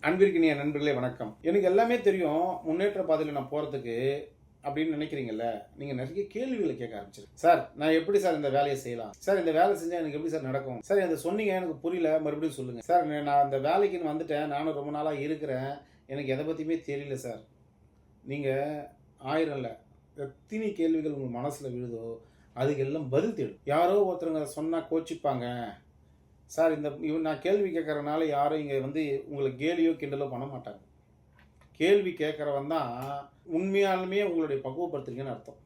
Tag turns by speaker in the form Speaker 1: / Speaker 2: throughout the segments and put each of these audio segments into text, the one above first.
Speaker 1: அன்பிற்கினிய நண்பர்களே வணக்கம். எனக்கு எல்லாமே தெரியும். முன்னேற்ற பாதையில நான் போறதுக்கு அப்படின்னு நினைக்கிறீங்கல்ல, நீங்க நிறைய கேள்விகள கேட்க ஆரம்பிச்சிருங்க. சார் நான் எப்படி சார் இந்த வேலைய செய்யலாம்? சார் இந்த வேலை செஞ்சா எனக்கு எப்படி சார் நடக்கும்? சார் இத சொன்னீங்க எனக்கு புரியல. மறுபடியும் சொல்லுங்க. சார் நான் இந்த வேலைக்குன்னு வந்துட்டேன். நானும் ரொம்ப நாளா இருக்கிறேன். எனக்கு எத பத்தியுமே தெரியல சார். நீங்க 1000 இல்ல. எத்தனை கேள்விகள் உங்க மனசுல விழுதோ, அதுக்கெல்லாம் பதில் தேடும். யாரோ ஒருத்தருங்க சொன்னா கோச்சிப்பாங்க. சார் நான் கேள்வி கேட்கறனால யாரும் இங்க உங்கள கேலியோ, கிண்டலோ பண்ண மாட்டாங்க. கேள்வி கேட்கறவன் தான் உண்மையாலுமே உங்களுடைய பக்குவப்படுத்துறீங்கன்னு அர்த்தம்.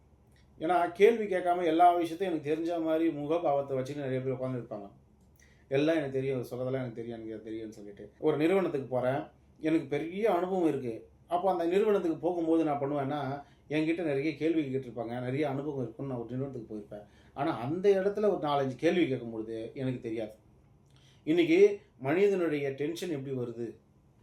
Speaker 1: ஏன்னா, கேள்வி கேட்காம எல்லா விஷயத்தையும் எனக்கு தெரிஞ்ச மாரி முகபாவத்த வச்சுட்டு நெறைய பேர் உட்கார்ந்து இருப்பாங்க. எல்லாம் எனக்கு தெரியும். சொல்றதெல்லாம் எனக்கு தெரியும். எனக்கு அது தெரியும்னு சொல்லிட்டு. ஒரு நிறுவனத்துக்கு போறேன். எனக்கு பெரிய அனுபவம் இருக்கு. அப்போ அந்த நிறுவனத்துக்கு போகும்போது நான் பண்ணுவேன்னா, என்கிட்ட நெறைய கேள்வி கேட்டிருப்பாங்க. நெறைய அனுபவம் இருக்குன்னு நான் ஒரு நிறுவனத்துக்கு போயிருப்பேன். ஆனா, அந்த இடத்துல ஒரு 4, 5 கேள்வி கேட்கும்பொழுது எனக்கு தெரியாது. இன்னைக்கு மனிதனுடைய டென்ஷன் எப்படி வருது?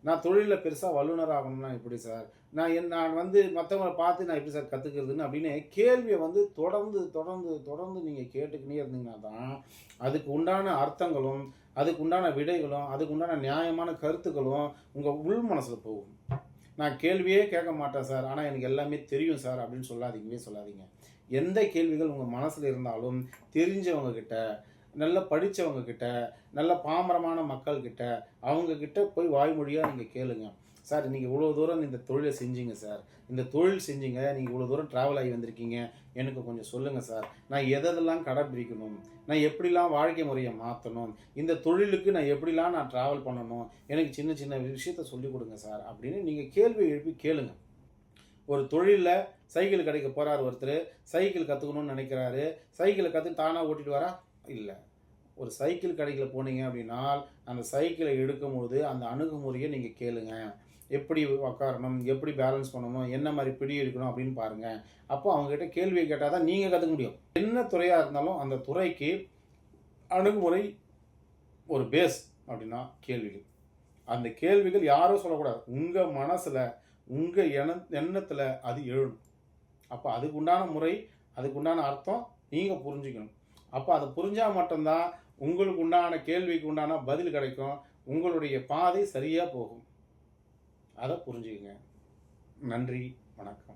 Speaker 1: நான் தொழில்ல பெருசா வல்லுனர் ஆகணும்னா எப்படி சார்? நான் மத்தவங்கள பார்த்து நான் எப்படி சார் கத்துக்கிறதுன்னு அப்படின்னு கேள்விய தொடர்ந்து, தொடர்ந்து, தொடர்ந்து நீங்க கேட்டுக்கினே இருந்தீங்கன்னா தான், அதுக்கு உண்டான அர்த்தங்களும், அதுக்கு உண்டான விடைகளும், அதுக்கு உண்டான நியாயமான கருத்துக்களும் உங்க உள் மனசுல போகும். நான் கேள்வியே கேட்க மாட்டேன் சார். ஆனா எனக்கு எல்லாமே தெரியும் சார் அப்படின்னு சொல்லாதீங்க. எந்த கேள்விகள் உங்க மனசுல இருந்தாலும் தெரிஞ்சவங்க கிட்ட, நல்லா படிச்சவங்க கிட்ட, நல்ல பாமரமான மக்கள் கிட்ட, அவங்க கிட்ட போய் வாய்மொழியா நீங்க கேளுங்க. சார் நீங்க இவ்வளோ தூரம் இந்த தொழில செஞ்சீங்க சார். இந்த தொழில் செஞ்சீங்க. நீங்க இவ்வளோ தூரம் டிராவல் ஆகி வந்திருக்கீங்க. எனக்கு கொஞ்சம் சொல்லுங்க சார். நான் எதெல்லாம் கடைபிடிக்கணும்? நான் எப்படிலாம் வாழ்க்கை முறைய மாத்தணும்? இந்த தொழிலுக்கு நான் எப்படிலாம் டிராவல் பண்ணணும்? எனக்கு சின்ன சின்ன விஷயத்த சொல்லிக் கொடுங்க சார். அப்படின்னு நீங்க கேள்வி எழுப்பி கேளுங்க. ஒரு தொழில்ல சைக்கிள் கடைக்கு போறாரு ஒருத்தரு. சைக்கிள் கத்துக்கணும்னு நினைக்கிறாரு. சைக்கிள கத்துன்னு தானா ஓட்டிட்டு வரா? இல்ல. ஒரு சைக்கிள் கடைக்குள்ள போனீங்க அப்படின்னால், அந்த சைக்கிள எடுக்கும்போது அந்த அணுகுமுறைய நீங்க கேளுங்க. எப்படி உட்காரணும்? எப்படி பேலன்ஸ் பண்ணணும்? என்ன மாரி பிடி எடுக்கணும்? அப்படின்னு பாருங்க. அப்போ அவங்ககிட்ட கேள்விய கேட்டா தான் நீங்க கத்துக்க முடியும். என்ன துறையா இருந்தாலும் அந்த துறைக்கு அணுகுமுறை ஒரு பேஸ் அப்படின்னா கேள்விகள். அந்த கேள்விகள் யாரோ சொல்லக்கூடாது. உங்க மனசுல, உங்க எண்ணத்துல அது எழுணும். அப்ப அதுக்கு உண்டான முறை, அதுக்கு உண்டான அர்த்தம் நீங்க புரிஞ்சுக்கணும். அப்ப அத புரிஞ்சா மட்டும் தான் உங்களுக்கு உண்டான கேள்விக்கு உண்டான பதில் கிடைக்கும். உங்களுடைய பாதை சரியா போகும். அத புரிஞ்சுக்கங்க. நன்றி. வணக்கம்.